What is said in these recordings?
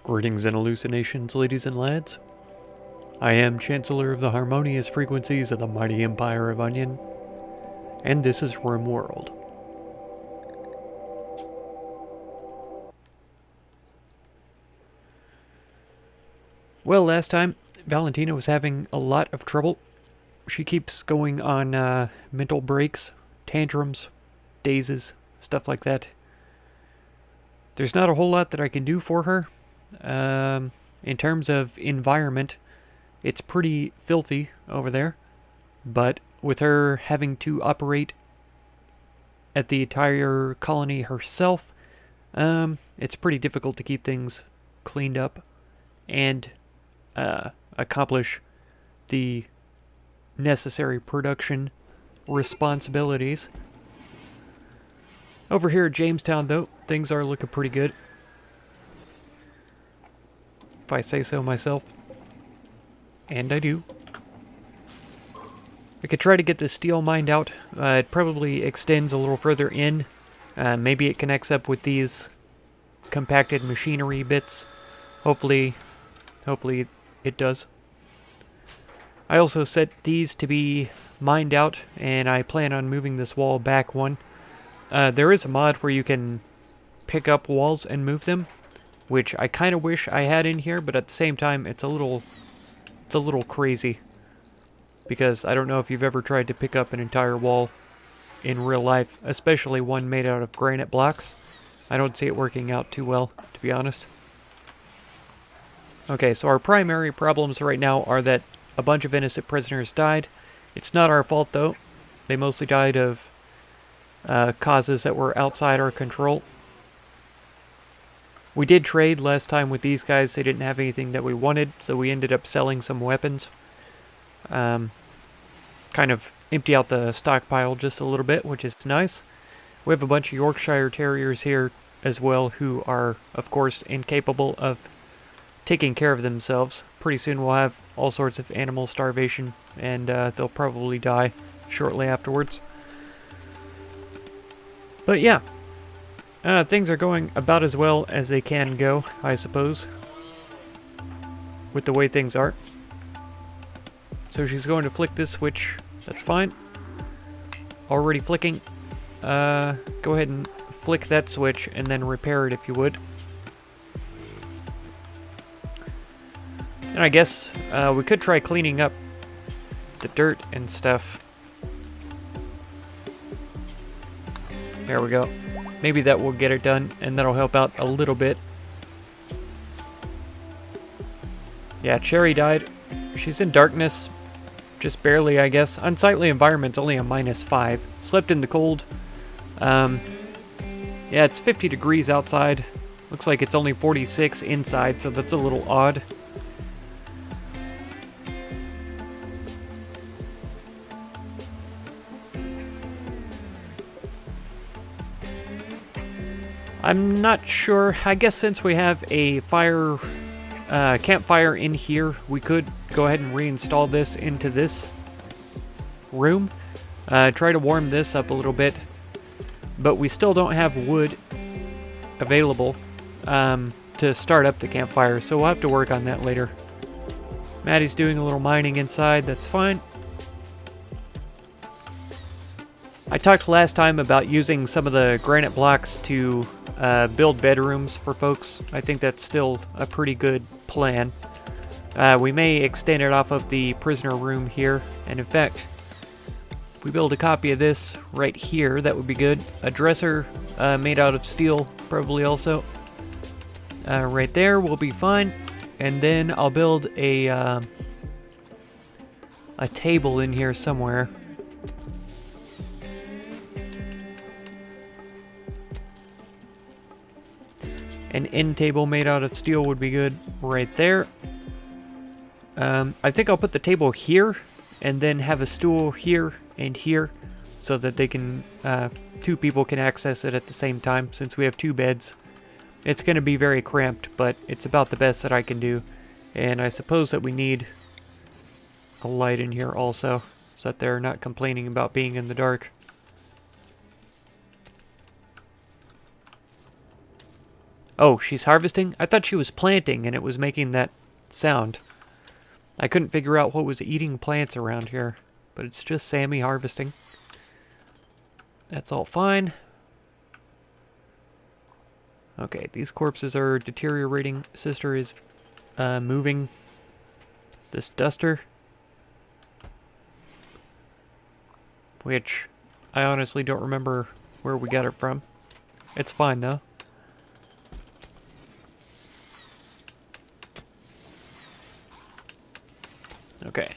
Greetings and hallucinations, ladies and lads. I am Chancellor of the harmonious frequencies of the mighty Empire of Onion, and this is Rimworld. Well, last time, Valentina was having a lot of trouble. She keeps going on mental breaks, tantrums, dazes, stuff like that. There's not a whole lot that I can do for her. In terms of environment, it's pretty filthy over there. But with her having to operate at the entire colony herself, it's pretty difficult to keep things cleaned up and accomplish the necessary production responsibilities. Over here at Jamestown, though, things are looking pretty good. If I say so myself. And I do. I could try to get the steel mined out. It probably extends a little further in. Maybe it connects up with these compacted machinery bits. Hopefully it does. I also set these to be mined out, and I plan on moving this wall back one. There is a mod where you can pick up walls and move them, which I kind of wish I had in here, but at the same time, it's a little crazy. Because I don't know if you've ever tried to pick up an entire wall in real life, especially one made out of granite blocks. I don't see it working out too well, to be honest. Okay, so our primary problems right now are that a bunch of innocent prisoners died. It's not our fault, though. They mostly died of causes that were outside our control. We did trade last time with these guys. They didn't have anything that we wanted, so we ended up selling some weapons. Kind of empty out the stockpile just a little bit, which is nice. We have a bunch of Yorkshire Terriers here as well, who are, of course, incapable of taking care of themselves. Pretty soon we'll have all sorts of animal starvation, and they'll probably die shortly afterwards. But yeah, things are going about as well as they can go, I suppose, with the way things are. So she's going to flick this switch. That's fine. Already flicking. Go ahead and flick that switch and then repair it if you would. And I guess we could try cleaning up the dirt and stuff. There we go. Maybe that will get it done, and that'll help out a little bit. Yeah, Cherry died. She's in darkness. Just barely, I guess. Unsightly environment's only a -5. Slept in the cold. Yeah, it's 50 degrees outside. Looks like it's only 46 inside, so that's a little odd. I'm not sure. I guess since we have a campfire in here, we could go ahead and reinstall this into this room. Try to warm this up a little bit. But we still don't have wood available to start up the campfire, so we'll have to work on that later. Maddie's doing a little mining inside. That's fine. I talked last time about using some of the granite blocks to build bedrooms for folks. I think that's still a pretty good plan. We may extend it off of the prisoner room here, and in fact, if we build a copy of this right here, that would be good. A dresser made out of steel, probably also. Right there will be fine. And then I'll build a table in here somewhere. An end table made out of steel would be good right there. I think I'll put the table here and then have a stool here and here so that they can, two people can access it at the same time since we have two beds. It's going to be very cramped, but it's about the best that I can do. And I suppose that we need a light in here also so that they're not complaining about being in the dark. Oh, she's harvesting? I thought she was planting and it was making that sound. I couldn't figure out what was eating plants around here, but it's just Sammy harvesting. That's all fine. Okay, these corpses are deteriorating. Sister is moving this duster, which I honestly don't remember where we got it from. It's fine though. Okay.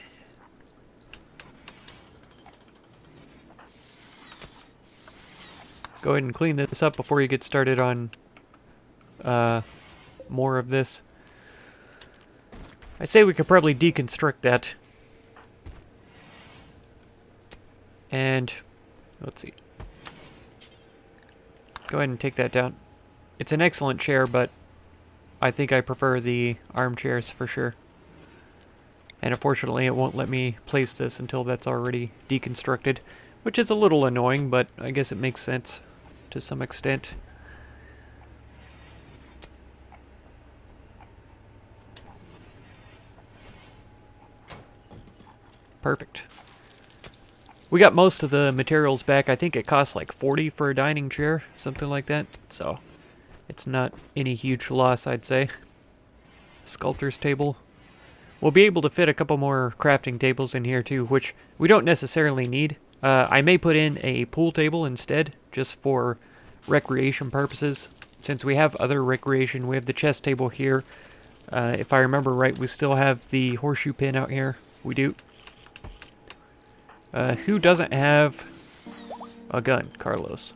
Go ahead and clean this up before you get started on more of this. I say we could probably deconstruct that. And let's see. Go ahead and take that down. It's an excellent chair, but I think I prefer the armchairs for sure. And unfortunately it won't let me place this until that's already deconstructed, which is a little annoying, but I guess it makes sense to some extent. Perfect. We got most of the materials back. I think it costs like 40 for a dining chair, something like that. So it's not any huge loss, I'd say. Sculptor's table. We'll be able to fit a couple more crafting tables in here too, which we don't necessarily need. I may put in a pool table instead, just for recreation purposes. Since we have other recreation, we have the chess table here. If I remember right, we still have the horseshoe pin out here. We do. Who doesn't have a gun? Carlos.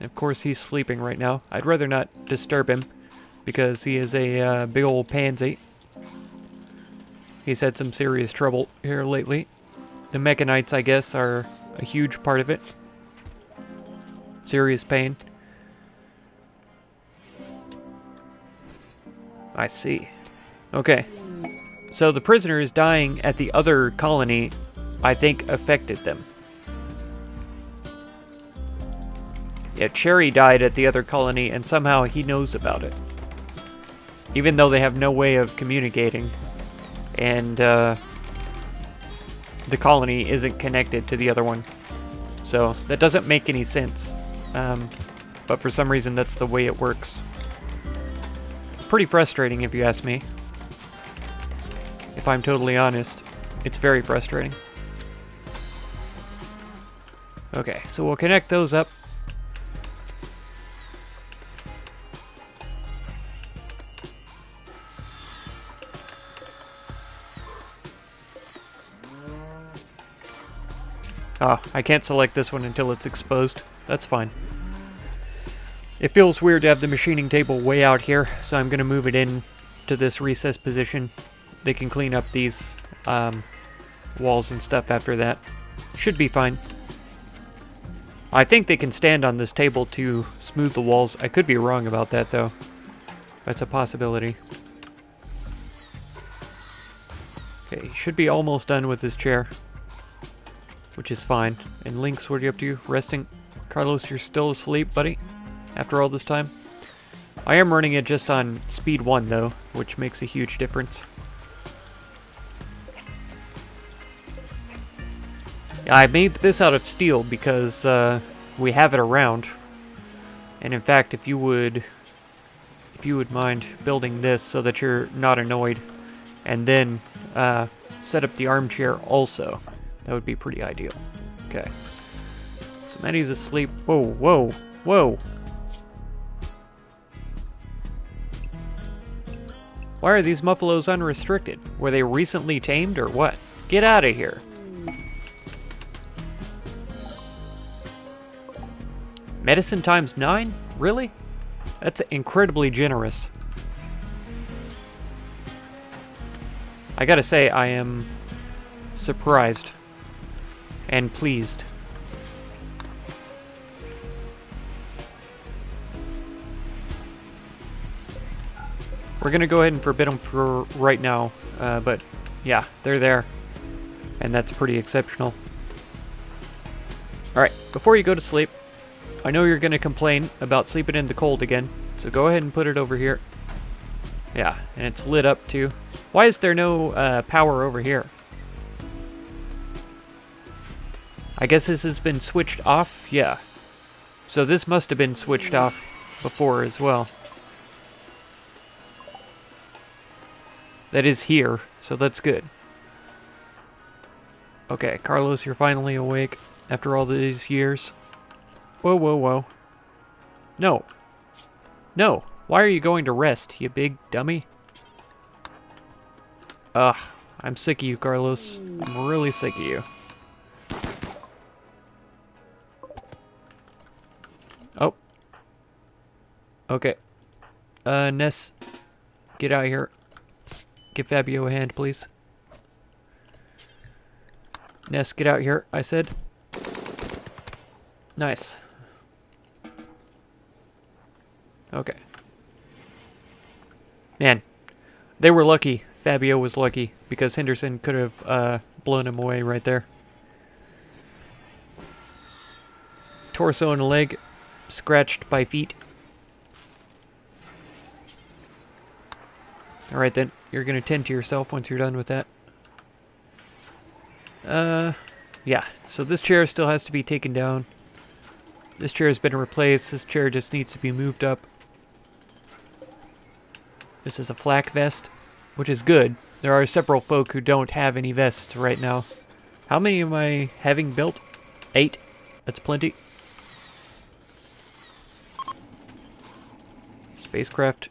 Of course, he's sleeping right now. I'd rather not disturb him, because he is a big old pansy. He's had some serious trouble here lately. The mechanites, I guess, are a huge part of it. Serious pain. I see. Okay. So the prisoners dying at the other colony, I think, affected them. Yeah, Cherry died at the other colony, and somehow he knows about it. Even though they have no way of communicating. And the colony isn't connected to the other one. So that doesn't make any sense. But for some reason that's the way it works. Pretty frustrating if you ask me. If I'm totally honest, it's very frustrating. Okay, so we'll connect those up. Oh, I can't select this one until it's exposed. That's fine. It feels weird to have the machining table way out here, so I'm going to move it in to this recessed position. They can clean up these walls and stuff after that. Should be fine. I think they can stand on this table to smooth the walls. I could be wrong about that, though. That's a possibility. Okay, should be almost done with this chair. Which is fine. And Lynx, what are you up to? Resting? Carlos, you're still asleep, buddy? After all this time? I am running it just on speed 1, though, which makes a huge difference. I made this out of steel because we have it around. And in fact, if you would mind building this so that you're not annoyed, and then set up the armchair also, that would be pretty ideal. Okay. So Maddie's asleep. Whoa, whoa, whoa. Why are these muffalos unrestricted? Were they recently tamed or what? Get out of here. Medicine times 9? Really? That's incredibly generous. I gotta say, I am surprised and pleased. We're gonna go ahead and forbid them for right now, but yeah, they're there, and that's pretty exceptional. Alright, before you go to sleep, I know you're going to complain about sleeping in the cold again, so go ahead and put it over here. Yeah, and it's lit up too. Why is there no power over here? I guess this has been switched off? Yeah. So this must have been switched off before as well. That is here, so that's good. Okay, Carlos, you're finally awake after all these years. Whoa, whoa, whoa. No. No. Why are you going to rest, you big dummy? Ugh. I'm sick of you, Carlos. I'm really sick of you. Oh. Okay. Ness. Get out of here. Give Fabio a hand, please. Ness, get out here, I said. Nice. Okay. Man, they were lucky. Fabio was lucky, because Henderson could have blown him away right there. Torso and a leg, scratched by feet. Alright then, you're going to tend to yourself once you're done with that. Yeah, so this chair still has to be taken down. This chair has been replaced, this chair just needs to be moved up. This is a flak vest, which is good. There are several folk who don't have any vests right now. How many am I having built? 8. That's plenty. Spacecraft.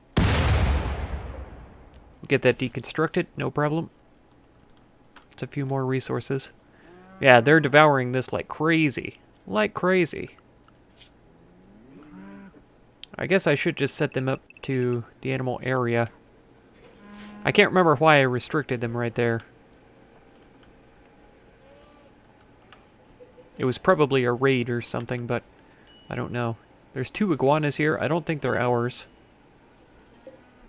Get that deconstructed, no problem. It's a few more resources. Yeah, they're devouring this like crazy. Like crazy. I guess I should just set them up to the animal area. I can't remember why I restricted them right there. It was probably a raid or something, but I don't know. There's 2 iguanas here. I don't think they're ours.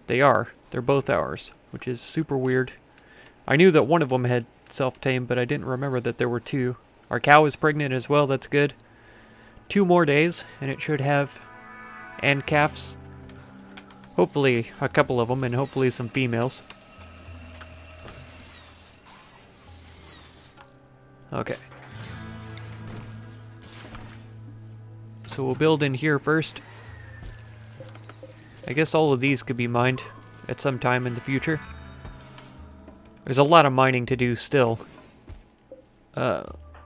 They are. They're both ours, which is super weird. I knew that one of them had self-tamed, but I didn't remember that there were 2. Our cow is pregnant as well. That's good. 2 more days, and it should have... and calves. Hopefully a couple of them, and hopefully some females. Okay. So we'll build in here first. I guess all of these could be mined at some time in the future. There's a lot of mining to do still.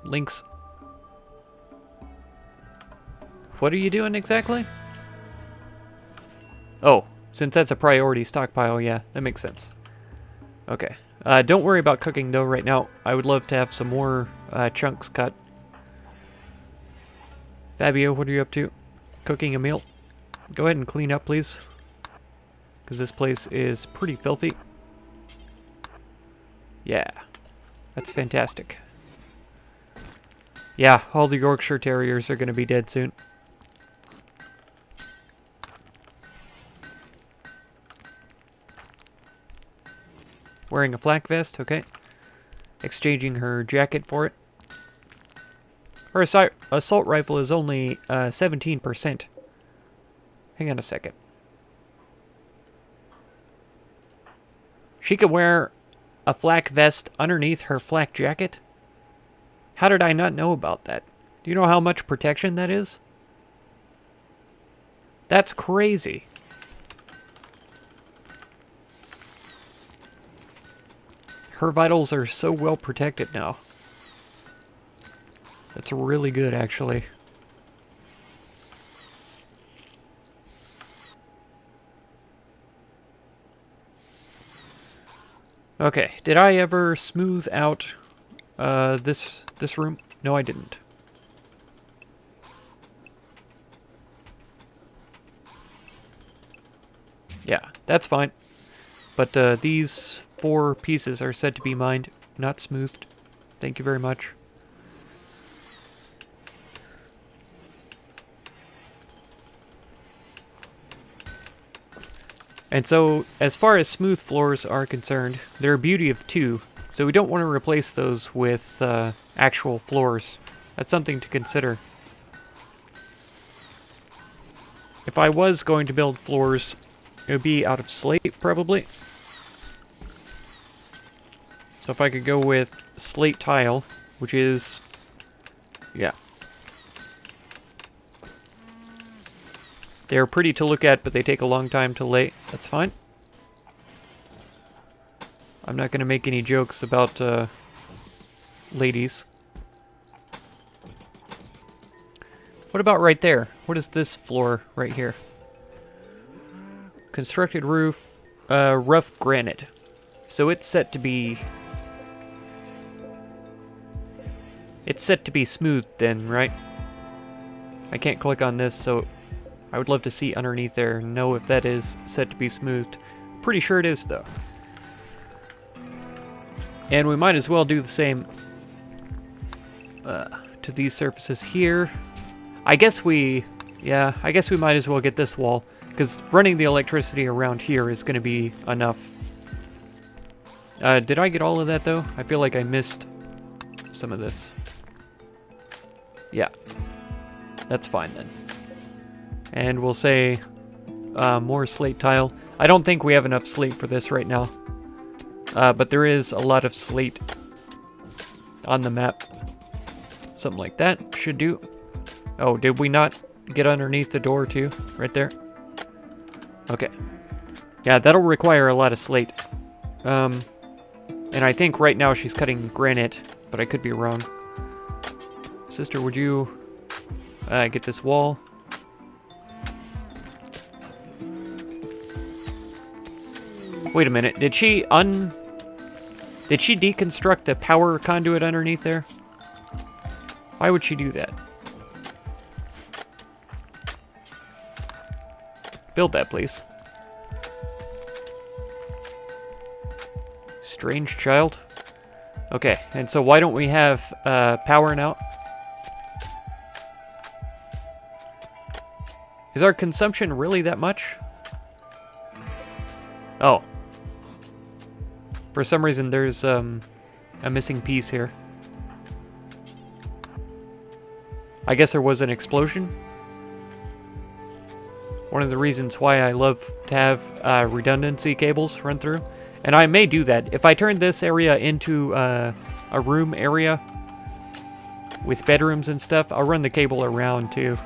Links. What are you doing exactly? Oh, since that's a priority stockpile, yeah, that makes sense. Okay. Don't worry about cooking, though, right now. I would love to have some more chunks cut. Fabio, what are you up to? Cooking a meal? Go ahead and clean up, please. Because this place is pretty filthy. Yeah. That's fantastic. Yeah, all the Yorkshire Terriers are going to be dead soon. Wearing a flak vest, okay. Exchanging her jacket for it. Her assault rifle is only 17%. Hang on a second. She can wear a flak vest underneath her flak jacket? How did I not know about that? Do you know how much protection that is? That's crazy. Her vitals are so well protected now. That's really good, actually. Okay, did I ever smooth out this room? No, I didn't. Yeah, that's fine. But these 4 pieces are said to be mined, not smoothed. Thank you very much. And so, as far as smooth floors are concerned, they're a beauty of 2, so we don't want to replace those with actual floors. That's something to consider. if I was going to build floors, it would be out of slate, probably. So if I could go with slate tile, which is... yeah. They're pretty to look at, but they take a long time to lay. That's fine. I'm not going to make any jokes about ladies. What about right there? What is this floor right here? Constructed roof, rough granite. So it's set to be... it's set to be smooth then, right? I can't click on this, so I would love to see underneath there and know if that is set to be smoothed. Pretty sure it is, though. And we might as well do the same to these surfaces here. I guess we might as well get this wall, because running the electricity around here is going to be enough. Did I get all of that, though? I feel like I missed some of this. Yeah. That's fine, then. And we'll say more slate tile. I don't think we have enough slate for this right now. But there is a lot of slate on the map. Something like that should do. Oh, did we not get underneath the door too? Right there? Okay. Yeah, that'll require a lot of slate. And I think right now she's cutting granite, but I could be wrong. Sister, would you get this wall? Wait a minute, did she deconstruct the power conduit underneath there? Why would she do that? Build that, please. Strange child. Okay, and so why don't we have power now? Is our consumption really that much? Oh. For some reason, there's a missing piece here. I guess there was an explosion. One of the reasons why I love to have redundancy cables run through. And I may do that. If I turn this area into a room area with bedrooms and stuff, I'll run the cable around too.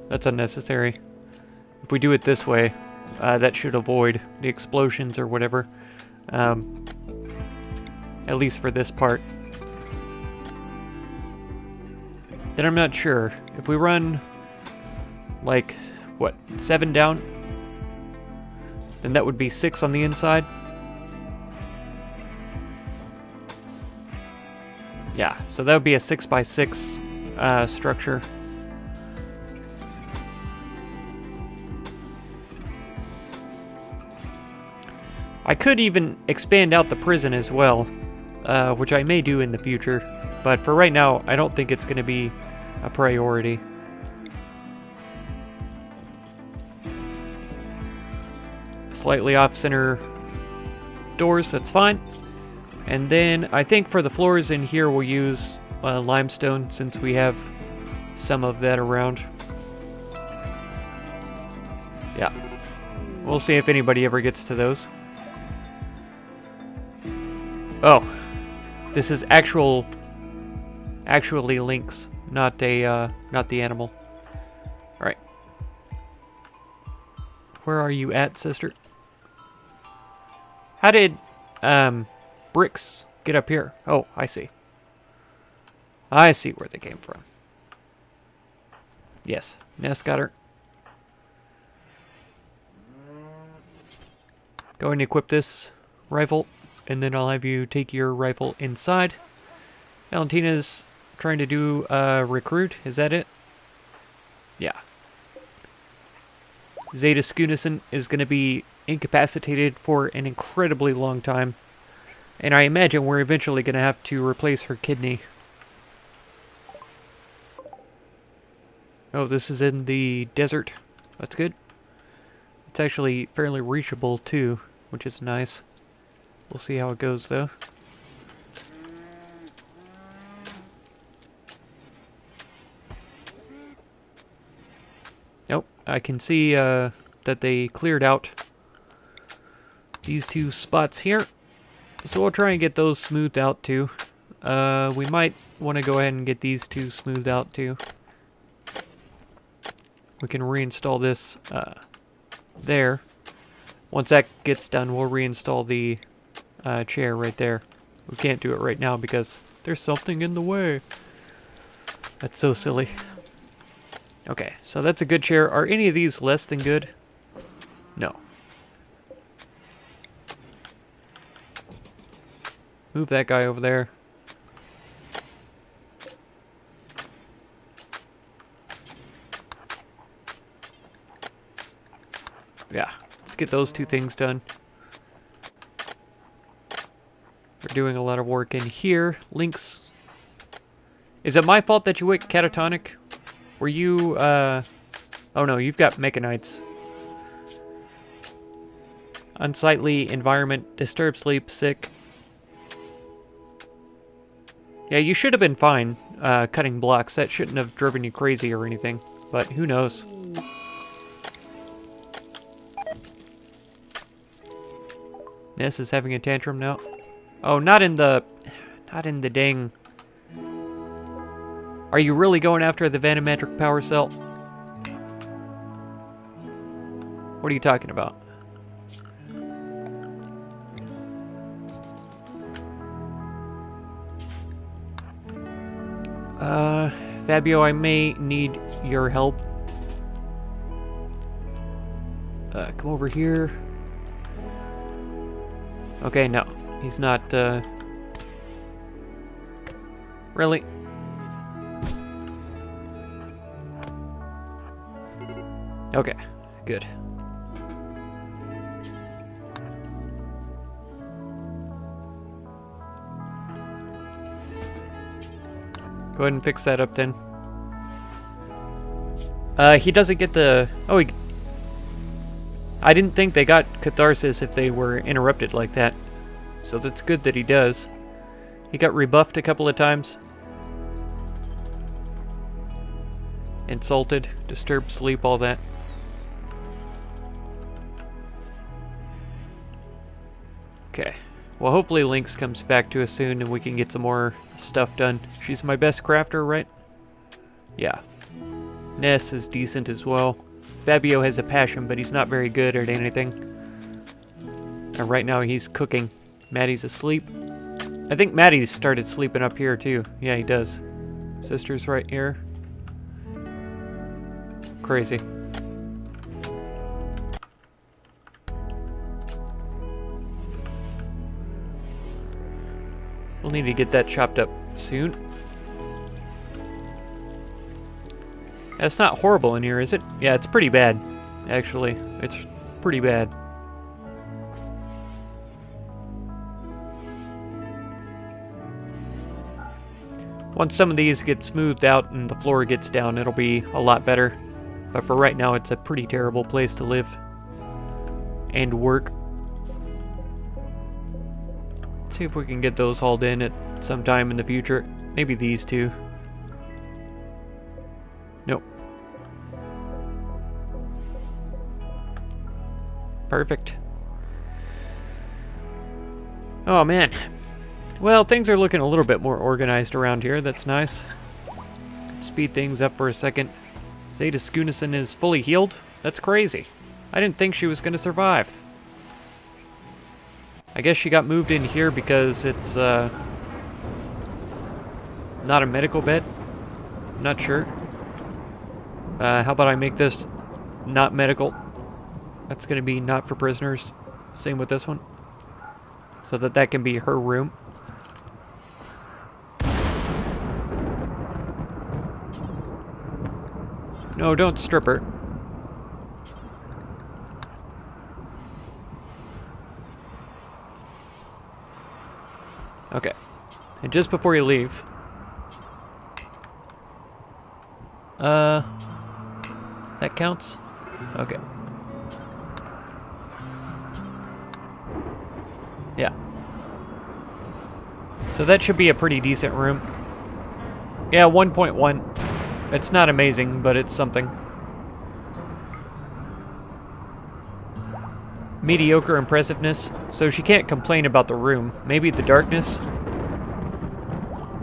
That's unnecessary. If we do it this way, that should avoid the explosions or whatever. At least for this part. Then I'm not sure. If we run, like, what, 7 down? Then that would be 6 on the inside. Yeah, so that would be a 6x6 structure. I could even expand out the prison as well, which I may do in the future, but for right now, I don't think it's going to be a priority. Slightly off-center doors, that's fine. And then I think for the floors in here, we'll use limestone since we have some of that around. Yeah. We'll see if anybody ever gets to those. Oh, this is actually Lynx, not the animal. All right. Where are you at, sister? How did bricks get up here? Oh, I see. I see where they came from. Yes, Ness got her. Go ahead and equip this rifle. And then I'll have you take your rifle inside. Valentina's trying to do recruit. Is that it? Yeah. Zeta Skoonison is going to be incapacitated for an incredibly long time. And I imagine we're eventually going to have to replace her kidney. Oh, this is in the desert. That's good. It's actually fairly reachable too, which is nice. We'll see how it goes, though. Nope, I can see that they cleared out these two spots here. So we'll try and get those smoothed out too. We might want to go ahead and get these two smoothed out too. We can reinstall this there. Once that gets done, we'll reinstall the chair right there. We can't do it right now because there's something in the way. That's so silly. Okay, so that's a good chair. Are any of these less than good? No. Move that guy over there. Yeah, let's get those two things done. We're doing a lot of work in here. Links. Is it my fault that you went catatonic? Were you, oh no, you've got mechanites. Unsightly environment, disturbed sleep, sick. Yeah, you should have been fine cutting blocks. That shouldn't have driven you crazy or anything. But who knows? Ness is having a tantrum now. Oh, not in the dang... Are you really going after the vanometric power cell? What are you talking about? Fabio, I may need your help. Come over here. Okay, no. He's not, Really? Okay, good. Go ahead and fix that up then. He doesn't get the... Oh, I didn't think they got catharsis if they were interrupted like that. So that's good that he does. He got rebuffed a couple of times. Insulted, disturbed sleep, all that. Okay. Well, hopefully Lynx comes back to us soon and we can get some more stuff done. She's my best crafter, right? Yeah. Ness is decent as well. Fabio has a passion, but he's not very good at anything. And right now he's cooking. Maddie's asleep. I think Maddie's started sleeping up here too. Yeah, he does. Sister's right here. Crazy. We'll need to get that chopped up soon. That's not horrible in here, is it? Yeah, it's pretty bad, actually. It's pretty bad. Once some of these get smoothed out and the floor gets down, it'll be a lot better. But for right now, it's a pretty terrible place to live and work. Let's see if we can get those hauled in at some time in the future. Maybe these two. Nope. Perfect. Oh man. Well, things are looking a little bit more organized around here. That's nice. Speed things up for a second. Zeta Skoonison is fully healed? That's crazy. I didn't think she was going to survive. I guess she got moved in here because it's not a medical bed. I'm not sure. How about I make this not medical? That's going to be not for prisoners. Same with this one. So that can be her room. No, don't strip her. Okay. And just before you leave... that counts? Okay. Yeah. So that should be a pretty decent room. Yeah, 1.1. It's not amazing, but it's something. mediocre impressiveness, so she can't complain about the room. Maybe the darkness.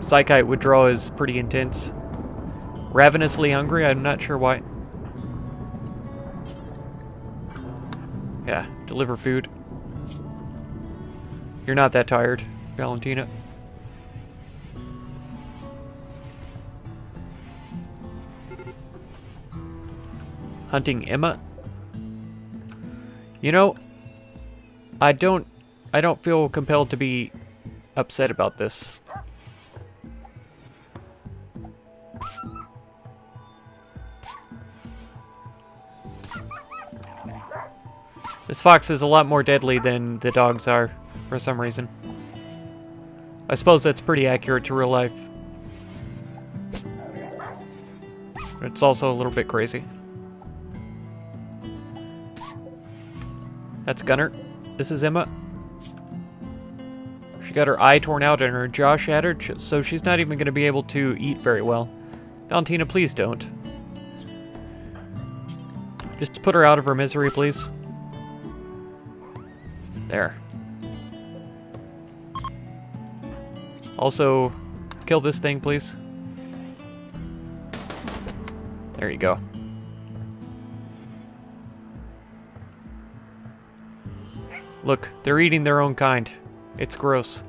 Psychite withdrawal is pretty intense. Ravenously hungry, I'm not sure why. Yeah, deliver food. You're not that tired, Valentina. Hunting Emma. You know, I don't feel compelled to be upset about this. This fox is a lot more deadly than the dogs are, for some reason. I suppose that's pretty accurate to real life. It's also a little bit crazy. That's Gunner. This is Emma. She got her eye torn out and her jaw shattered, so she's not even going to be able to eat very well. Valentina, please don't. Just put her out of her misery, please. There. Also, kill this thing, please. There you go. Look, they're eating their own kind. It's gross.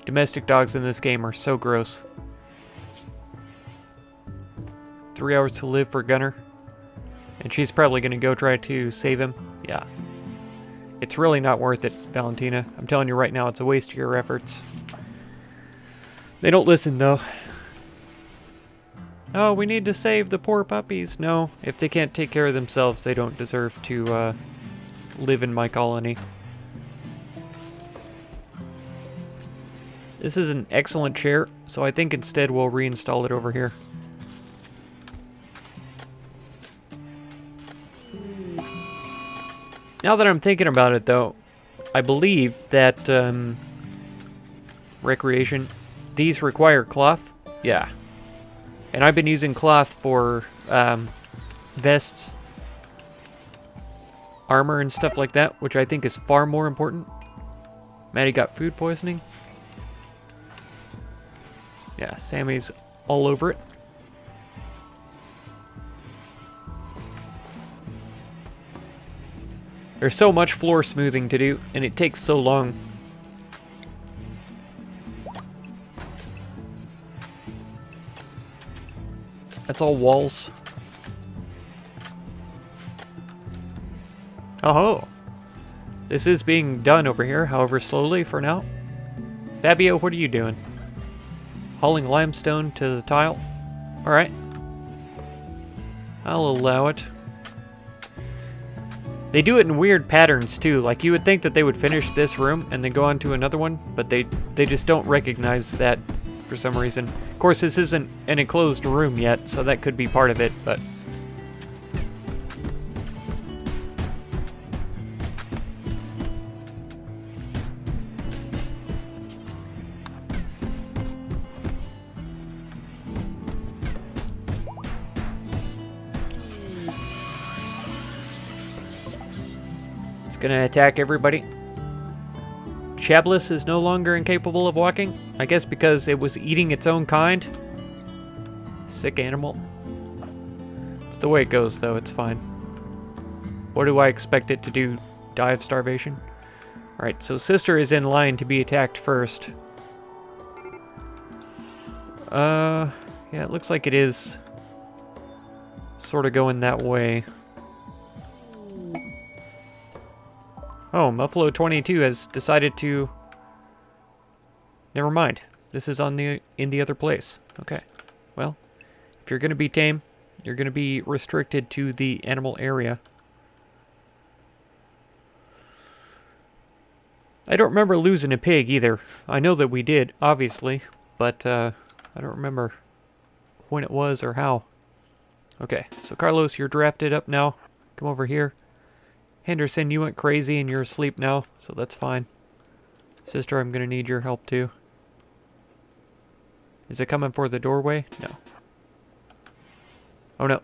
Domestic dogs in this game are so gross. 3 hours to live for Gunner. And she's probably going to go try to save him. Yeah. It's really not worth it, Valentina. I'm telling you right now, it's a waste of your efforts. They don't listen, though. Oh, we need to save the poor puppies. No, if they can't take care of themselves, they don't deserve to live in my colony. This is an excellent chair, so I think instead we'll reinstall it over here. Now that I'm thinking about it, though, I believe that recreation, these require cloth. Yeah. And I've been using cloth for vests, armor, and stuff like that, which I think is far more important. Maddie got food poisoning. Yeah, Sammy's all over it. There's so much floor smoothing to do, and it takes so long. That's all walls. Oh-ho! This is being done over here, however slowly for now. Fabio, what are you doing? Hauling limestone to the tile? Alright. I'll allow it. They do it in weird patterns too. Like you would think that they would finish this room and then go on to another one, but they just don't recognize that for some reason. Of course, this isn't an enclosed room yet, so that could be part of it, but gonna attack everybody. Chablis is no longer incapable of walking. I guess because it was eating its own kind. Sick animal. It's the way it goes, though. It's fine. What do I expect it to do? Die of starvation? Alright, so Sister is in line to be attacked first. Yeah, it looks like it is sort of going that way. Oh, Muffalo 22 has decided to... Never mind. This is in the other place. Okay. Well, if you're going to be tame, you're going to be restricted to the animal area. I don't remember losing a pig either. I know that we did, obviously, but I don't remember when it was or how. Okay, so Carlos, you're drafted up now. Come over here. Henderson, you went crazy and you're asleep now, so that's fine. Sister, I'm gonna need your help too. Is it coming for the doorway? No. Oh no.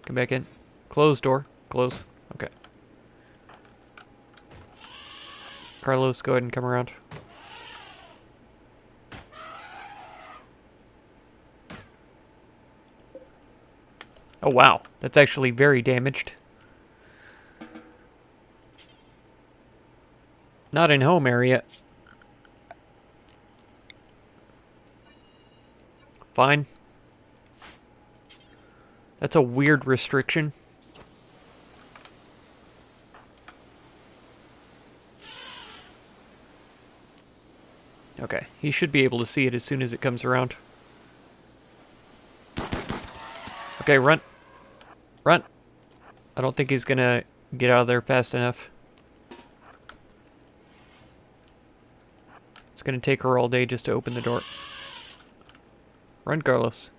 Come back in. Close door. Close. Okay. Carlos, go ahead and come around. Oh, wow. That's actually very damaged. Not in home area. Fine. That's a weird restriction. Okay, he should be able to see it as soon as it comes around. Okay, run. Run. I don't think he's gonna get out of there fast enough. It's gonna take her all day just to open the door. Run, Carlos.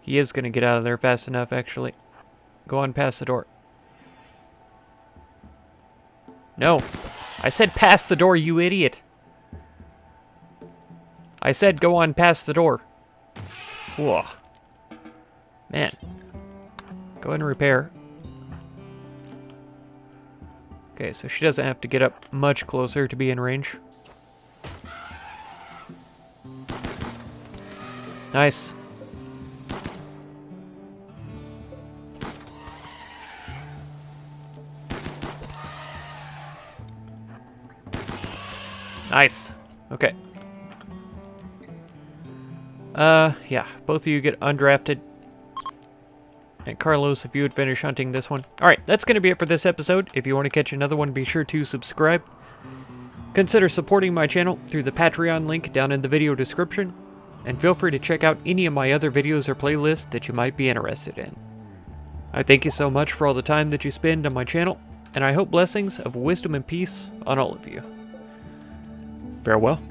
He is gonna get out of there fast enough, actually. Go on past the door. No. I said past the door, you idiot. I said go on past the door. Whoa. Man. Go ahead and repair. Okay, so she doesn't have to get up much closer to be in range. Nice. Nice. Okay. Yeah. Both of you get undrafted. And Carlos, if you would finish hunting this one. Alright, that's going to be it for this episode. If you want to catch another one, be sure to subscribe. Consider supporting my channel through the Patreon link down in the video description. And feel free to check out any of my other videos or playlists that you might be interested in. I thank you so much for all the time that you spend on my channel. And I hope blessings of wisdom and peace on all of you. Farewell.